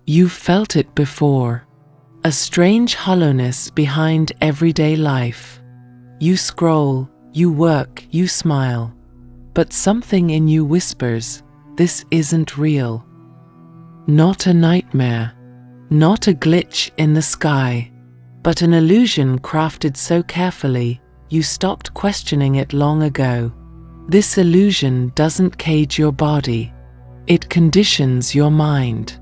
You've felt it before. A strange hollowness behind everyday life. You scroll, you work, you smile. But something in you whispers, this isn't real. Not a nightmare, not a glitch in the sky, but an illusion crafted so carefully, you stopped questioning it long ago. This illusion doesn't cage your body. It conditions your mind.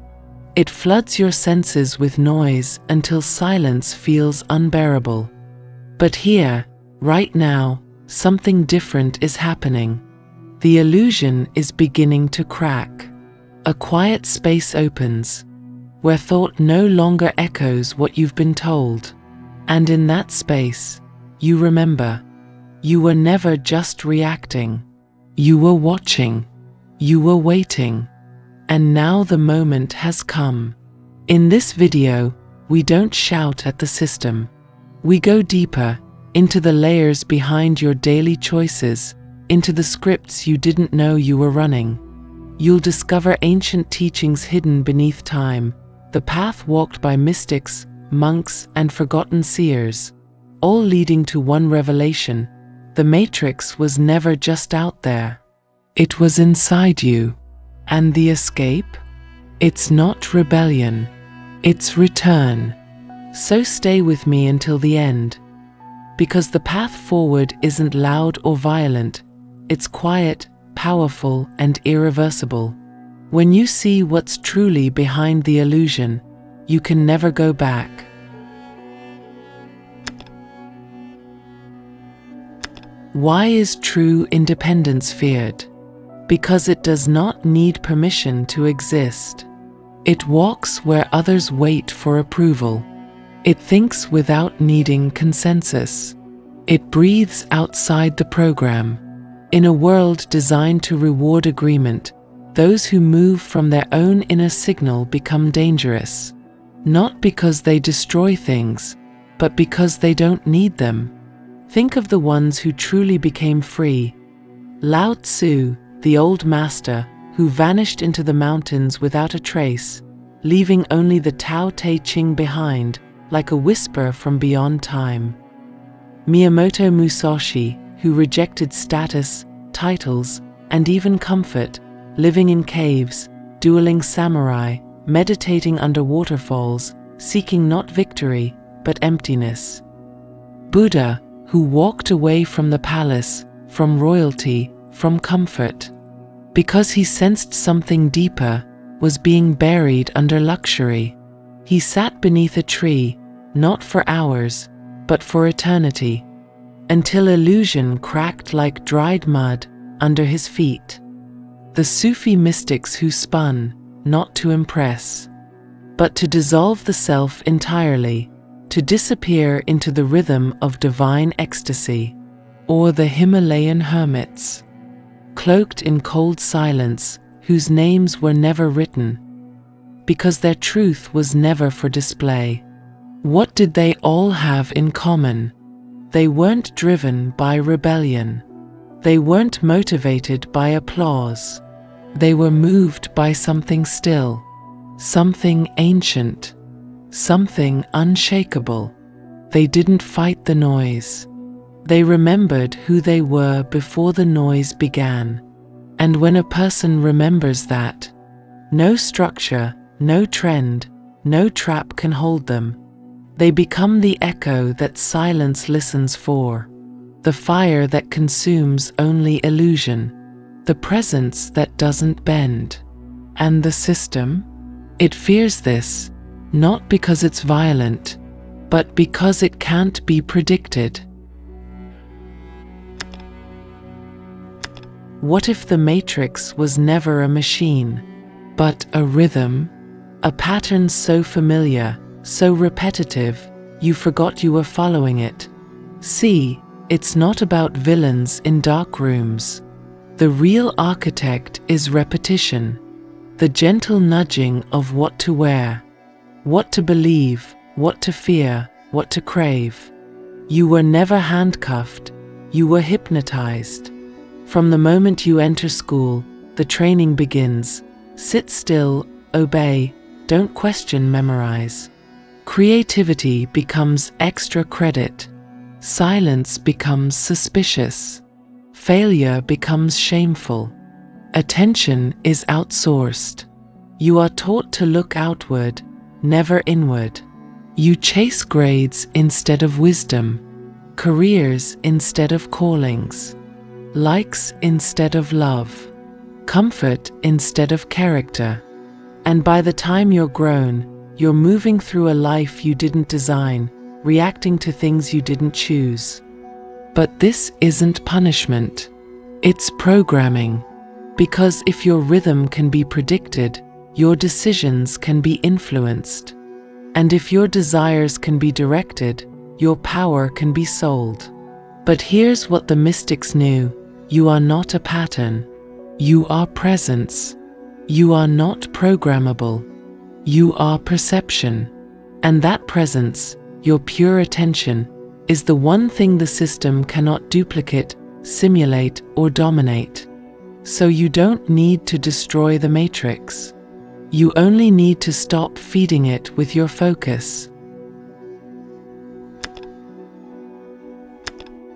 It floods your senses with noise until silence feels unbearable. But here, right now, something different is happening. The illusion is beginning to crack. A quiet space opens, where thought no longer echoes what you've been told. And in that space, you remember, you were never just reacting. You were watching. You were waiting. And now the moment has come. In this video, we don't shout at the system. We go deeper, into the layers behind your daily choices, into the scripts you didn't know you were running. You'll discover ancient teachings hidden beneath time, the path walked by mystics, monks, and forgotten seers, all leading to one revelation: the Matrix was never just out there. It was inside you. And the escape? It's not rebellion. It's return. So stay with me until the end. Because the path forward isn't loud or violent. It's quiet, powerful, and irreversible. When you see what's truly behind the illusion, you can never go back. Why is true independence feared? Because it does not need permission to exist. It walks where others wait for approval. It thinks without needing consensus. It breathes outside the program. In a world designed to reward agreement, those who move from their own inner signal become dangerous. Not because they destroy things, but because they don't need them. Think of the ones who truly became free. Lao Tzu, the old master, who vanished into the mountains without a trace, leaving only the Tao Te Ching behind, like a whisper from beyond time. Miyamoto Musashi, who rejected status, titles, and even comfort, living in caves, dueling samurai, meditating under waterfalls, seeking not victory, but emptiness. Buddha, who walked away from the palace, from royalty, from comfort, because he sensed something deeper was being buried under luxury. He sat beneath a tree, not for hours, but for eternity, until illusion cracked like dried mud under his feet. The Sufi mystics who spun, not to impress, but to dissolve the self entirely, to disappear into the rhythm of divine ecstasy. Or the Himalayan hermits, cloaked in cold silence, whose names were never written, because their truth was never for display. What did they all have in common? They weren't driven by rebellion. They weren't motivated by applause. They were moved by something still, something ancient, something unshakable. They didn't fight the noise. They remembered who they were before the noise began. And when a person remembers that, no structure, no trend, no trap can hold them. They become the echo that silence listens for, the fire that consumes only illusion, the presence that doesn't bend. And the system? It fears this, not because it's violent, but because it can't be predicted. What if the Matrix was never a machine, but a rhythm? A pattern so familiar, so repetitive, you forgot you were following it. See, it's not about villains in dark rooms. The real architect is repetition, the gentle nudging of what to wear, what to believe, what to fear, what to crave. You were never handcuffed, you were hypnotized. From the moment you enter school, the training begins. Sit still, obey, don't question, memorize. Creativity becomes extra credit. Silence becomes suspicious. Failure becomes shameful. Attention is outsourced. You are taught to look outward, never inward. You chase grades instead of wisdom, careers instead of callings, likes instead of love, comfort instead of character. And by the time you're grown, you're moving through a life you didn't design, reacting to things you didn't choose. But this isn't punishment. It's programming. Because if your rhythm can be predicted, your decisions can be influenced. And if your desires can be directed, your power can be sold. But here's what the mystics knew: you are not a pattern. You are presence. You are not programmable. You are perception. And that presence, your pure attention, is the one thing the system cannot duplicate, simulate, or dominate. So you don't need to destroy the matrix. You only need to stop feeding it with your focus.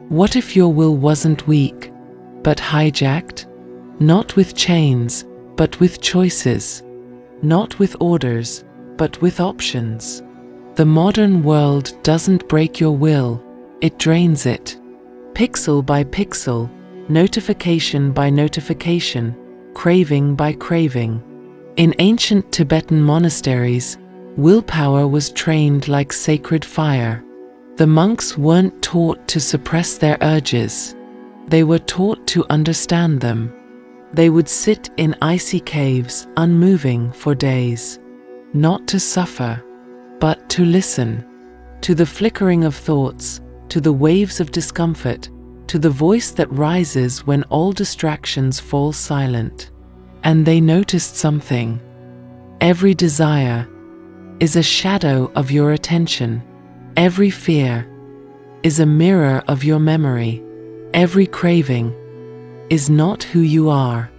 What if your will wasn't weak, but hijacked? Not with chains, but with choices. Not with orders, but with options. The modern world doesn't break your will, it drains it. Pixel by pixel, notification by notification, craving by craving. In ancient Tibetan monasteries, willpower was trained like sacred fire. The monks weren't taught to suppress their urges. They were taught to understand them. They would sit in icy caves, unmoving for days, not to suffer, but to listen, to the flickering of thoughts, to the waves of discomfort, to the voice that rises when all distractions fall silent. And they noticed something. Every desire is a shadow of your attention. Every fear is a mirror of your memory. Every craving is not who you are.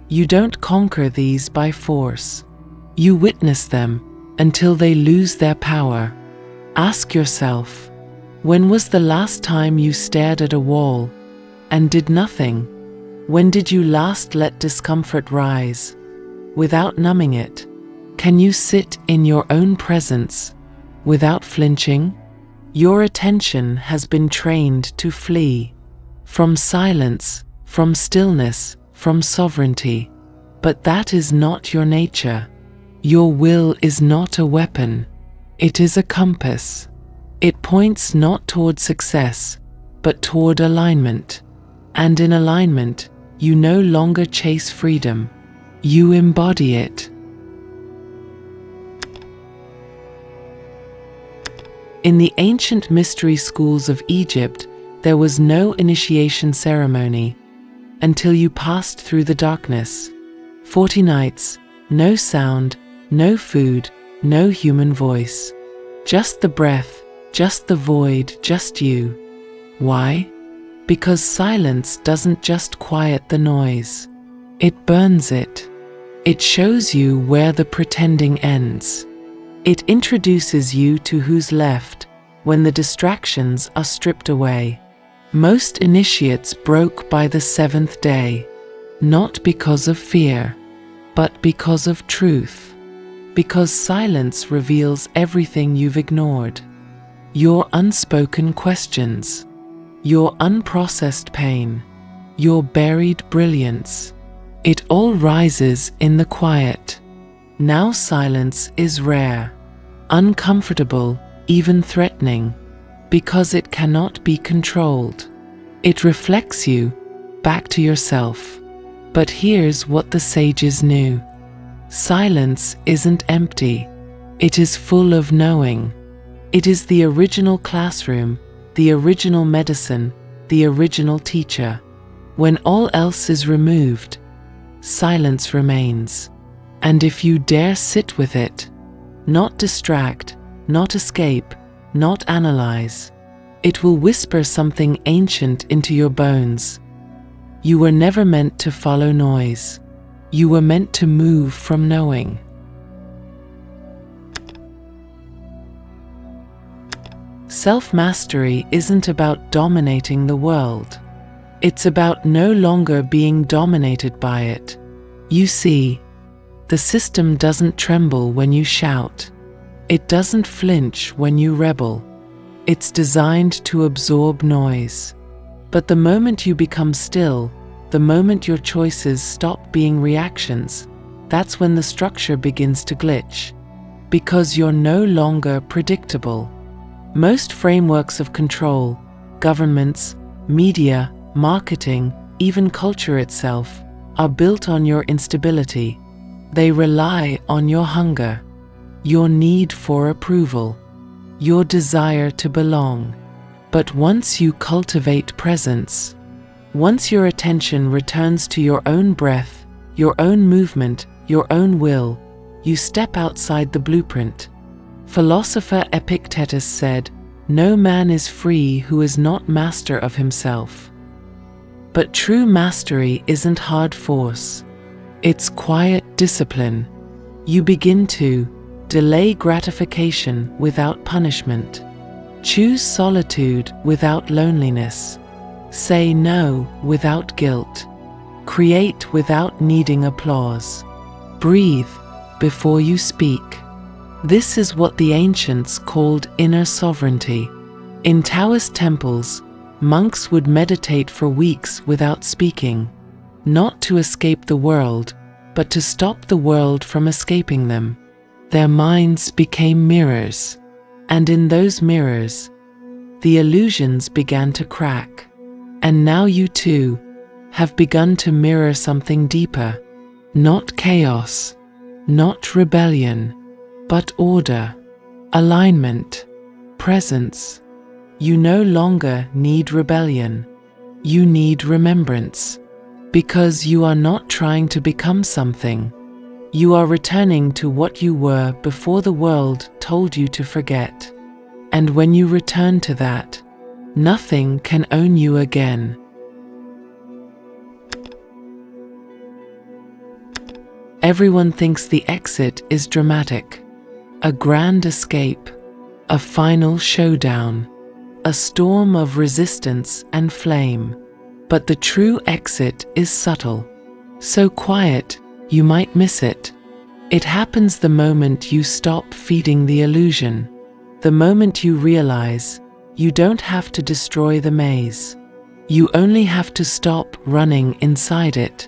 You don't conquer these by force. You witness them until they lose their power. Ask yourself, when was the last time you stared at a wall and did nothing? When did you last let discomfort rise without numbing it? Can you sit in your own presence without flinching? Your attention has been trained to flee from silence, from stillness, from sovereignty. But that is not your nature. Your will is not a weapon. It is a compass. It points not toward success, but toward alignment. And in alignment, you no longer chase freedom. You embody it. In the ancient mystery schools of Egypt, there was no initiation ceremony until you passed through the darkness. 40 nights, no sound, no food, no human voice. Just the breath, just the void, just you. Why? Because silence doesn't just quiet the noise. It burns it. It shows you where the pretending ends. It introduces you to who's left when the distractions are stripped away. Most initiates broke by the 7th day, not because of fear, but because of truth. Because silence reveals everything you've ignored. Your unspoken questions, your unprocessed pain, your buried brilliance. It all rises in the quiet. Now silence is rare, uncomfortable, even threatening, because it cannot be controlled. It reflects you back to yourself. But here's what the sages knew. Silence isn't empty. It is full of knowing. It is the original classroom, the original medicine, the original teacher. When all else is removed, silence remains. And if you dare sit with it, not distract, not escape, not analyze, it will whisper something ancient into your bones. You were never meant to follow noise. You were meant to move from knowing. Self-mastery isn't about dominating the world. It's about no longer being dominated by it. You see, the system doesn't tremble when you shout. It doesn't flinch when you rebel. It's designed to absorb noise. But the moment you become still, the moment your choices stop being reactions, that's when the structure begins to glitch. Because you're no longer predictable. Most frameworks of control, governments, media, marketing, even culture itself, are built on your instability. They rely on your hunger, your need for approval, your desire to belong. But once you cultivate presence, once your attention returns to your own breath, your own movement, your own will, you step outside the blueprint. Philosopher Epictetus said, "No man is free who is not master of himself." But true mastery isn't hard force. It's quiet discipline. You begin to delay gratification without punishment. Choose solitude without loneliness. Say no without guilt. Create without needing applause. Breathe before you speak. This is what the ancients called inner sovereignty. In Taoist temples, monks would meditate for weeks without speaking, not to escape the world, but to stop the world from escaping them. Their minds became mirrors, and in those mirrors, the illusions began to crack. And now you too have begun to mirror something deeper. Not chaos, not rebellion, but order, alignment, presence. You no longer need rebellion. You need remembrance. Because you are not trying to become something. You are returning to what you were before the world told you to forget. And when you return to that, nothing can own you again. Everyone thinks the exit is dramatic. A grand escape, a final showdown, a storm of resistance and flame. But the true exit is subtle. So quiet, you might miss it. It happens the moment you stop feeding the illusion. The moment you realize you don't have to destroy the maze. You only have to stop running inside it.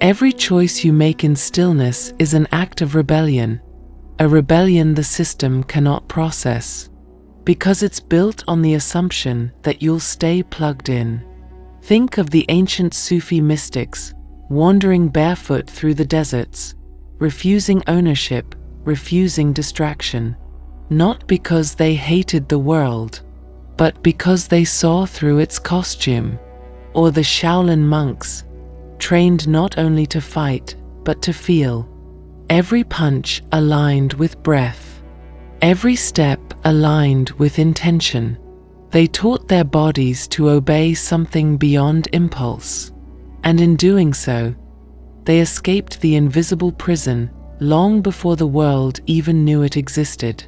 Every choice you make in stillness is an act of rebellion. A rebellion the system cannot process. Because it's built on the assumption that you'll stay plugged in. Think of the ancient Sufi mystics, wandering barefoot through the deserts, refusing ownership, refusing distraction. Not because they hated the world, but because they saw through its costume. Or the Shaolin monks, trained not only to fight, but to feel. Every punch aligned with breath. Every step aligned with intention. They taught their bodies to obey something beyond impulse. And in doing so, they escaped the invisible prison long before the world even knew it existed.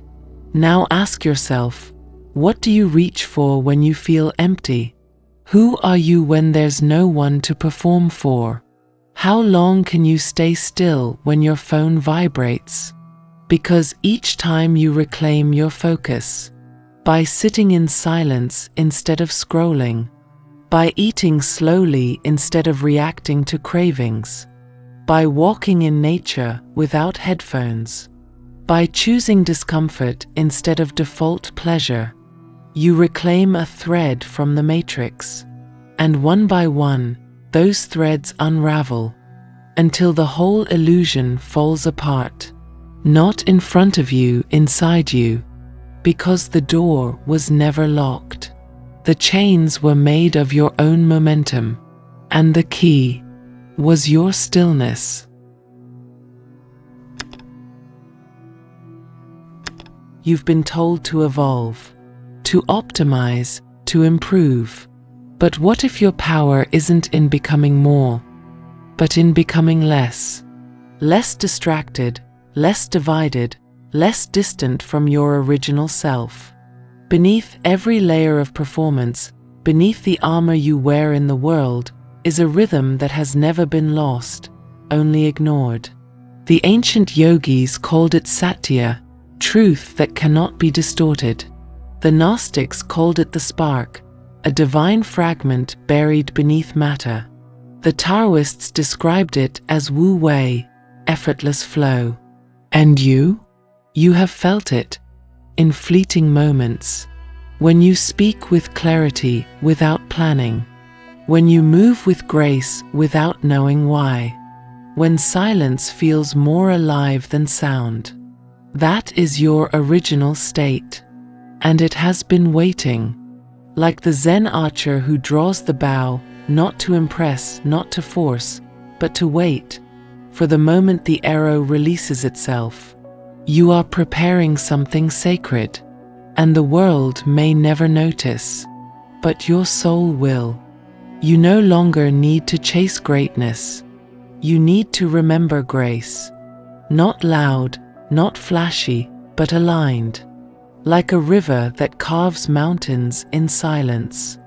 Now ask yourself, what do you reach for when you feel empty? Who are you when there's no one to perform for? How long can you stay still when your phone vibrates? Because each time you reclaim your focus, by sitting in silence instead of scrolling, by eating slowly instead of reacting to cravings, by walking in nature without headphones, by choosing discomfort instead of default pleasure, you reclaim a thread from the matrix. And one by one, those threads unravel, until the whole illusion falls apart. Not in front of you, inside you, because the door was never locked. The chains were made of your own momentum, and the key was your stillness. You've been told to evolve, to optimize, to improve. But what if your power isn't in becoming more, but in becoming less? Less distracted, less divided, less distant from your original self. Beneath every layer of performance, beneath the armor you wear in the world, is a rhythm that has never been lost, only ignored. The ancient yogis called it satya, truth that cannot be distorted. The Gnostics called it the spark, a divine fragment buried beneath matter. The Taoists described it as wu wei, effortless flow. And you? You have felt it, in fleeting moments, when you speak with clarity without planning, when you move with grace without knowing why, when silence feels more alive than sound. That is your original state, and it has been waiting, like the Zen archer who draws the bow, not to impress, not to force, but to wait, for the moment the arrow releases itself. You are preparing something sacred, and the world may never notice, but your soul will. You no longer need to chase greatness. You need to remember grace. Not loud, not flashy, but aligned. Like a river that carves mountains in silence.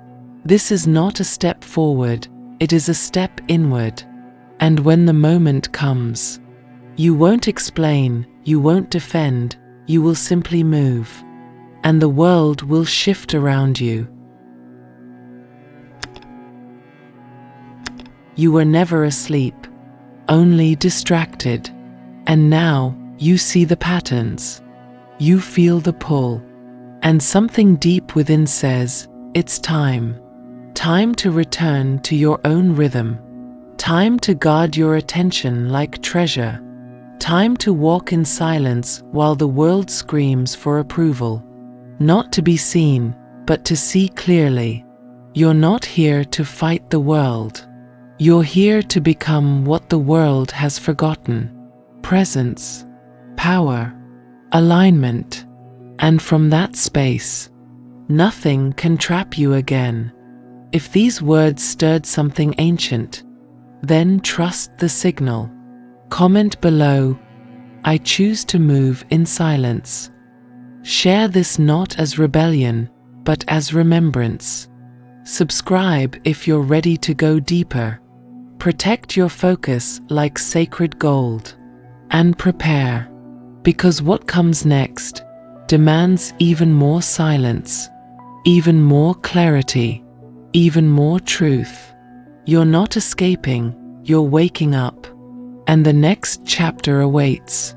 This is not a step forward, it is a step inward. And when the moment comes, you won't explain, you won't defend, you will simply move. And the world will shift around you. You were never asleep, only distracted. And now, you see the patterns. You feel the pull. And something deep within says, it's time. Time to return to your own rhythm. Time to guard your attention like treasure. Time to walk in silence while the world screams for approval. Not to be seen, but to see clearly. You're not here to fight the world. You're here to become what the world has forgotten. Presence, power, alignment. And from that space, nothing can trap you again. If these words stirred something ancient, then trust the signal. Comment below, I choose to move in silence. Share this not as rebellion, but as remembrance. Subscribe if you're ready to go deeper. Protect your focus like sacred gold. And prepare, because what comes next demands even more silence, even more clarity, even more truth. You're not escaping, you're waking up. And the next chapter awaits.